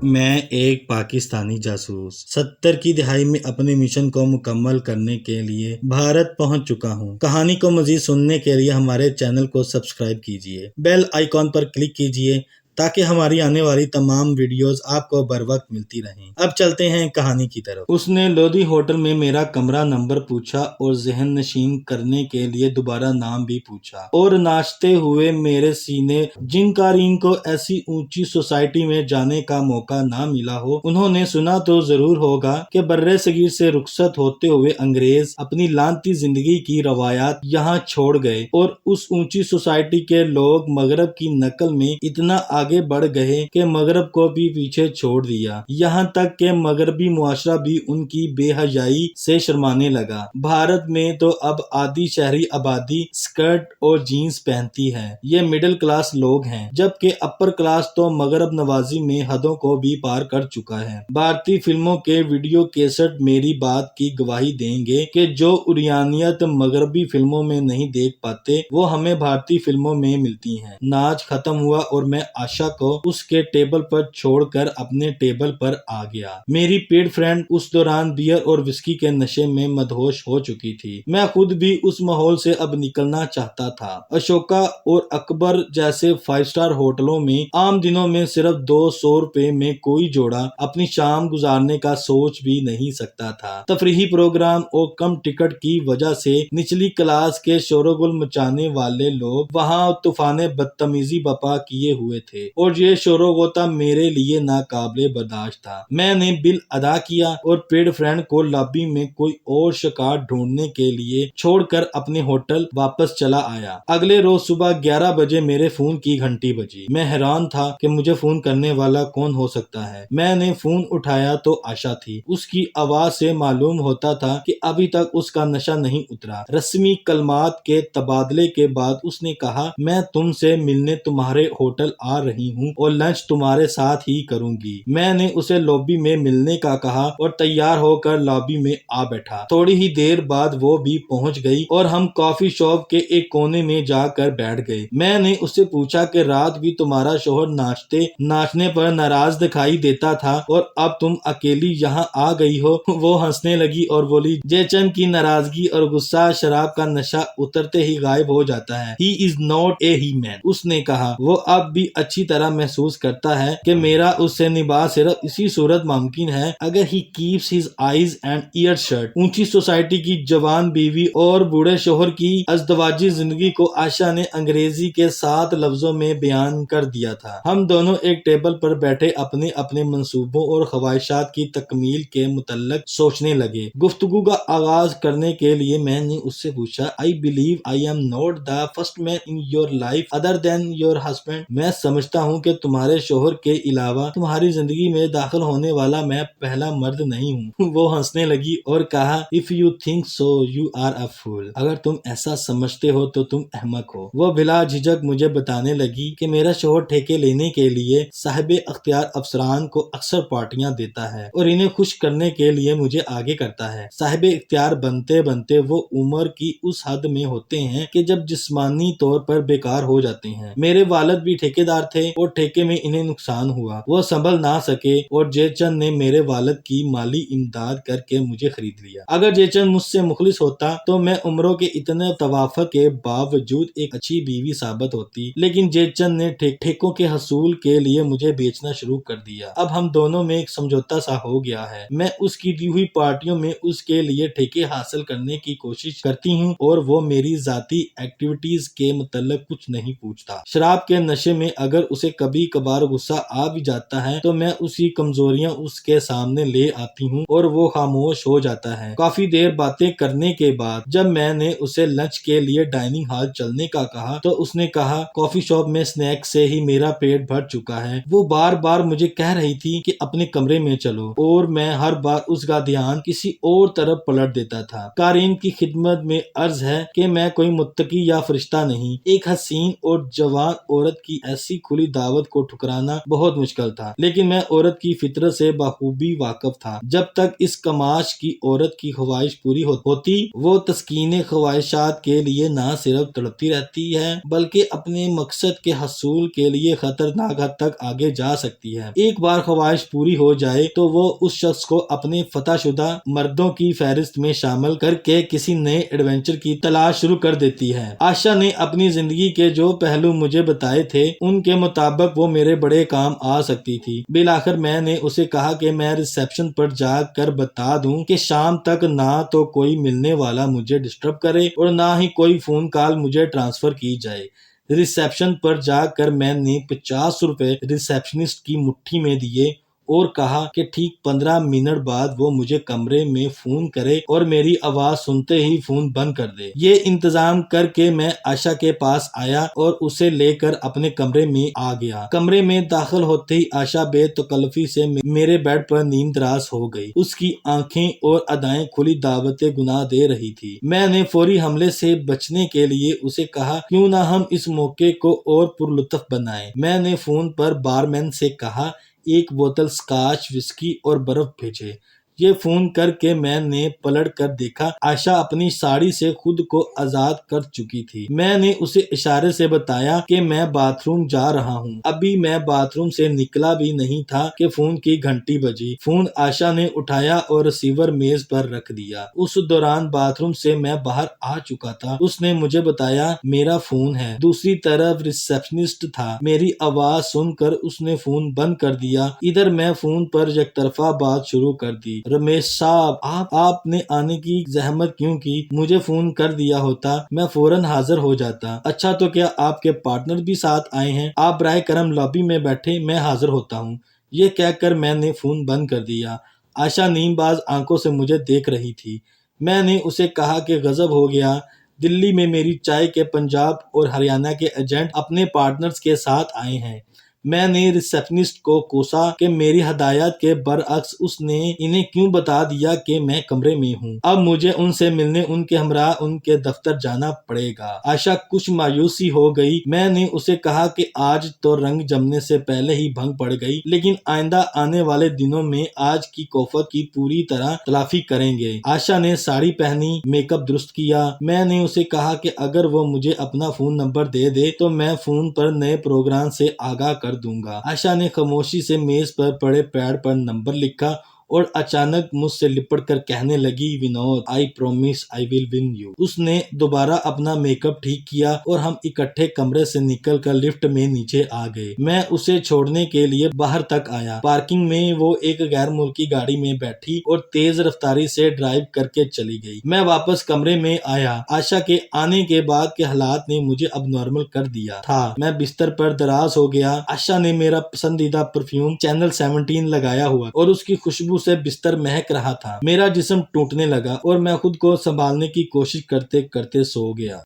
میں ایک پاکستانی جاسوس 70 کی دہائی میں اپنے مشن کو مکمل کرنے کے لیے بھارت پہنچ چکا ہوں۔ کہانی کو مزید سننے کے لیے ہمارے چینل کو سبسکرائب کیجیے، بیل آئیکن پر کلک کیجیے تاکہ ہماری آنے والی تمام ویڈیوز آپ کو بر وقت ملتی رہیں۔ اب چلتے ہیں کہانی کی طرف۔ اس نے لودھی ہوٹل میں میرا کمرہ نمبر پوچھا اور ذہن نشین کرنے کے لیے دوبارہ نام بھی پوچھا، اور ناچتے ہوئے میرے سینے جن قارئین کو ایسی اونچی سوسائٹی میں جانے کا موقع نہ ملا ہو، انہوں نے سنا تو ضرور ہوگا کہ برِ صغیر سے رخصت ہوتے ہوئے انگریز اپنی لعنتی زندگی کی روایات یہاں چھوڑ گئے، اور اس اونچی سوسائٹی کے لوگ مغرب کی نقل میں اتنا آگے بڑھ گئے کہ مغرب کو بھی پیچھے چھوڑ دیا، یہاں تک کہ مغربی معاشرہ بھی ان کی بے حیائی سے شرمانے لگا۔ بھارت میں تو اب آدھی شہری آبادی سکرٹ اور جینز پہنتی ہے، یہ مڈل کلاس لوگ ہیں، جبکہ اپر کلاس تو مغرب نوازی میں حدوں کو بھی پار کر چکا ہے۔ بھارتی فلموں کے ویڈیو کیسٹ میری بات کی گواہی دیں گے کہ جو عریانیت مغربی فلموں میں نہیں دیکھ پاتے وہ ہمیں بھارتی فلموں میں ملتی ہیں۔ ناچ ختم ہوا اور میں آشا کو اس کے ٹیبل پر چھوڑ کر اپنے ٹیبل پر آ گیا۔ میری پیڈ فرینڈ اس دوران بیئر اور وسکی کے نشے میں مدہوش ہو چکی تھی۔ میں خود بھی اس ماحول سے اب نکلنا چاہتا تھا۔ اشوکا اور اکبر جیسے 5 اسٹار ہوٹلوں میں عام دنوں میں صرف 200 روپے میں کوئی جوڑا اپنی شام گزارنے کا سوچ بھی نہیں سکتا تھا۔ تفریحی پروگرام اور کم ٹکٹ کی وجہ سے نچلی کلاس کے شور و گل مچانے والے لوگ وہاں طوفان بدتمیزی برپا کیے ہوئے تھے، اور یہ شور و غوطہ میرے لیے ناقابل برداشت تھا۔ میں نے بل ادا کیا اور پیڈ فرینڈ کو لابی میں کوئی اور شکار ڈھونڈنے کے لیے چھوڑ کر اپنے ہوٹل واپس چلا آیا۔ اگلے روز صبح 11 بجے میرے فون کی گھنٹی بجی۔ میں حیران تھا کہ مجھے فون کرنے والا کون ہو سکتا ہے۔ میں نے فون اٹھایا تو آشا تھی۔ اس کی آواز سے معلوم ہوتا تھا کہ ابھی تک اس کا نشہ نہیں اترا۔ رسمی کلمات کے تبادلے کے بعد اس نے کہا، میں تم سے ملنے تمہارے ہوٹل آ رہی ہوں اور لنچ تمہارے ساتھ ہی کروں گی۔ میں نے اسے لابی میں ملنے کا کہا اور تیار ہو کر لابی میں آ بیٹھا۔ تھوڑی ہی دیر بعد وہ بھی پہنچ گئی اور ہم کافی شاپ کے ایک کونے میں جا کر بیٹھ گئے۔ میں نے اس سے پوچھا کہ رات بھی تمہارا شوہر ناچنے پر ناراض دکھائی دیتا تھا اور اب تم اکیلی یہاں آ گئی ہو۔ وہ ہنسنے لگی اور بولی، جے چند کی ناراضگی اور غصہ شراب کا نشہ اترتے ہی غائب ہو جاتا ہے۔ ہی از ناٹ اے ہی مین۔ اس نے کہا، وہ اب بھی اچھی طرح محسوس کرتا ہے کہ میرا اس سے نباہ صرف اسی صورت ممکن ہے اگر he keeps his eyes and ears shut. اونچی سوسائٹی کی جوان بیوی اور بوڑھے شوہر کی ازدواجی زندگی کو آشا نے انگریزی کے 7 لفظوں میں بیان کر دیا تھا۔ ہم دونوں ایک ٹیبل پر بیٹھے اپنے اپنے منصوبوں اور خواہشات کی تکمیل کے متعلق سوچنے لگے۔ گفتگو کا آغاز کرنے کے لیے میں نے اس سے پوچھا، I believe I am not the first man in your life other than your husband۔ میں سمجھتا ہوں کہ تمہارے شوہر کے علاوہ تمہاری زندگی میں داخل ہونے والا میں پہلا مرد نہیں ہوں۔ وہ ہنسنے لگی اور کہا، If you think so you are a fool۔ اگر تم ایسا سمجھتے ہو تو تم احمق ہو۔ وہ بلا جھجک مجھے بتانے لگی کہ میرا شوہر ٹھیکے لینے کے لیے صاحب اختیار افسران کو اکثر پارٹیاں دیتا ہے اور انہیں خوش کرنے کے لیے مجھے آگے کرتا ہے۔ صاحب اختیار بنتے بنتے وہ عمر کی اس حد میں ہوتے ہیں کہ جب جسمانی طور پر بیکار ہو جاتے ہیں۔ میرے والد بھی ٹھیکیدار تھے اور ٹھیکے میں انہیں نقصان ہوا، وہ سنبھل نہ سکے اور جے چند نے میرے والد کی مالی امداد کر کے مجھے خرید لیا۔ اگر جے چند مجھ سے مخلص ہوتا تو میں عمروں کے اتنے توافق کے باوجود ایک اچھی بیوی ثابت ہوتی، لیکن جے چند نے ٹھیکوں کے حصول کے لیے مجھے بیچنا شروع کر دیا۔ اب ہم دونوں میں ایک سمجھوتا سا ہو گیا ہے، میں اس کی دی ہوئی پارٹیوں میں اس کے لیے ٹھیکے حاصل کرنے کی کوشش کرتی ہوں اور وہ میری ذاتی ایکٹیویٹیز کے متعلق کچھ نہیں پوچھتا۔ شراب کے نشے میں اگر اسے کبھی کبھار غصہ آ بھی جاتا ہے تو میں اسی کمزوریاں اس کے سامنے لے آتی ہوں اور وہ خاموش ہو جاتا ہے۔ کافی دیر باتیں کرنے کے بعد جب میں نے اسے لنچ کے لیے ڈائننگ ہال چلنے کا کہا تو اس نے کہا، کافی شاپ میں سنیکس سے ہی میرا پیٹ بھر چکا ہے۔ وہ بار بار مجھے کہہ رہی تھی کہ اپنے کمرے میں چلو، اور میں ہر بار اس کا دھیان کسی اور طرف پلٹ دیتا تھا۔ قارئین کی خدمت میں عرض ہے کہ میں کوئی متقی یا فرشتہ نہیں، ایک حسین اور جوان عورت کی ایسی کھلی دعوت کو ٹھکرانا بہت مشکل تھا، لیکن میں عورت کی فطرت سے بخوبی واقف تھا۔ جب تک اس کماش کی عورت کی خواہش پوری ہوتی، وہ تسکین خواہشات کے لیے نہ صرف تڑپتی رہتی ہے بلکہ اپنے مقصد کے حصول کے لیے خطرناک حد تک آگے جا سکتی ہے۔ ایک بار خواہش پوری ہو جائے تو وہ اس شخص کو اپنے فتح شدہ مردوں کی فہرست میں شامل کر کے کسی نئے ایڈونچر کی تلاش شروع کر دیتی ہے۔ عائشہ نے اپنی زندگی کے جو پہلو مجھے بتائے تھے ان کے مطابق وہ میرے بڑے کام آ سکتی تھی۔ بالآخر میں نے اسے کہا کہ میں ریسیپشن پر جا کر بتا دوں کہ شام تک نہ تو کوئی ملنے والا مجھے ڈسٹرب کرے اور نہ ہی کوئی فون کال مجھے ٹرانسفر کی جائے۔ ریسیپشن پر جا کر میں نے 50 روپے ریسیپشنسٹ کی مٹھی میں دیے اور کہا کہ ٹھیک 15 منٹ بعد وہ مجھے کمرے میں فون کرے اور میری آواز سنتے ہی فون بند کر دے۔ یہ انتظام کر کے میں عائشہ کے پاس آیا اور اسے لے کر اپنے کمرے میں آ گیا۔ کمرے میں داخل ہوتے ہی عائشہ بے تکلفی سے میرے بیڈ پر نیم دراز ہو گئی۔ اس کی آنکھیں اور ادائیں کھلی دعوت گناہ دے رہی تھی۔ میں نے فوری حملے سے بچنے کے لیے اسے کہا کیوں نہ ہم اس موقع کو اور پرلطف بنائیں۔ میں نے فون پر بارمین سے کہا ایک بوتل سکاچ، وسکی اور برف بھیجے۔ یہ فون کر کے میں نے پلٹ کر دیکھا عائشہ اپنی ساڑی سے خود کو آزاد کر چکی تھی۔ میں نے اسے اشارے سے بتایا کہ میں باتھ روم جا رہا ہوں۔ ابھی میں باتھ روم سے نکلا بھی نہیں تھا کہ فون کی گھنٹی بجی۔ فون عائشہ نے اٹھایا اور ریسیور میز پر رکھ دیا۔ اس دوران باتھ روم سے میں باہر آ چکا تھا۔ اس نے مجھے بتایا میرا فون ہے۔ دوسری طرف ریسیپشنسٹ تھا۔ میری آواز سن کر اس نے فون بند کر دیا۔ ادھر میں فون پر یک طرفہ بات شروع کر دی۔ رمیش صاحب آپ نے آنے کی زحمت کیوں کی؟ مجھے فون کر دیا ہوتا میں فوراً حاضر ہو جاتا۔ اچھا تو کیا آپ کے پارٹنر بھی ساتھ آئے ہیں؟ آپ براہ کرم لابی میں بیٹھے، میں حاضر ہوتا ہوں۔ یہ کہہ کر میں نے فون بند کر دیا۔ عائشہ نیم باز آنکھوں سے مجھے دیکھ رہی تھی۔ میں نے اسے کہا کہ غضب ہو گیا۔ دلی میں میری چائے کے پنجاب اور ہریانہ کے ایجنٹ اپنے پارٹنرز کے ساتھ آئے ہیں۔ میں نے ریسیپشنسٹ کو کوسا کہ میری ہدایات کے برعکس اس نے انہیں کیوں بتا دیا کہ میں کمرے میں ہوں۔ اب مجھے ان سے ملنے ان کے ہمراہ ان کے دفتر جانا پڑے گا۔ عائشہ کچھ مایوسی ہو گئی۔ میں نے اسے کہا کہ آج تو رنگ جمنے سے پہلے ہی بھنگ پڑ گئی، لیکن آئندہ آنے والے دنوں میں آج کی کوفت کی پوری طرح تلافی کریں گے۔ عائشہ نے ساڑی پہنی، میک اپ درست کیا۔ میں نے اسے کہا کہ اگر وہ مجھے اپنا فون نمبر دے دے تو میں فون پر نئے پروگرام سے آگاہ کر دوں گا۔ عائشہ نے خاموشی سے میز پر پڑے پیڈ پر نمبر لکھا اور اچانک مجھ سے لپٹ کر کہنے لگی Vinod I promise I will win you. اس نے دوبارہ اپنا میک اپ ٹھیک کیا اور ہم اکٹھے کمرے سے نکل کر لفٹ میں نیچے آ گئے۔ میں اسے چھوڑنے کے لیے باہر تک آیا۔ پارکنگ میں وہ ایک غیر ملکی گاڑی میں بیٹھی اور تیز رفتاری سے ڈرائیو کر کے چلی گئی۔ میں واپس کمرے میں آیا۔ عائشہ کے آنے کے بعد کے حالات نے مجھے اب نارمل کر دیا تھا۔ میں بستر پر دراز ہو گیا۔ عائشہ نے میرا پسندیدہ پرفیوم چینل 17 لگایا ہوا اور اس کی خوشبو سے بستر مہک رہا تھا۔ میرا جسم ٹوٹنے لگا اور میں خود کو سنبھالنے کی کوشش کرتے کرتے سو گیا۔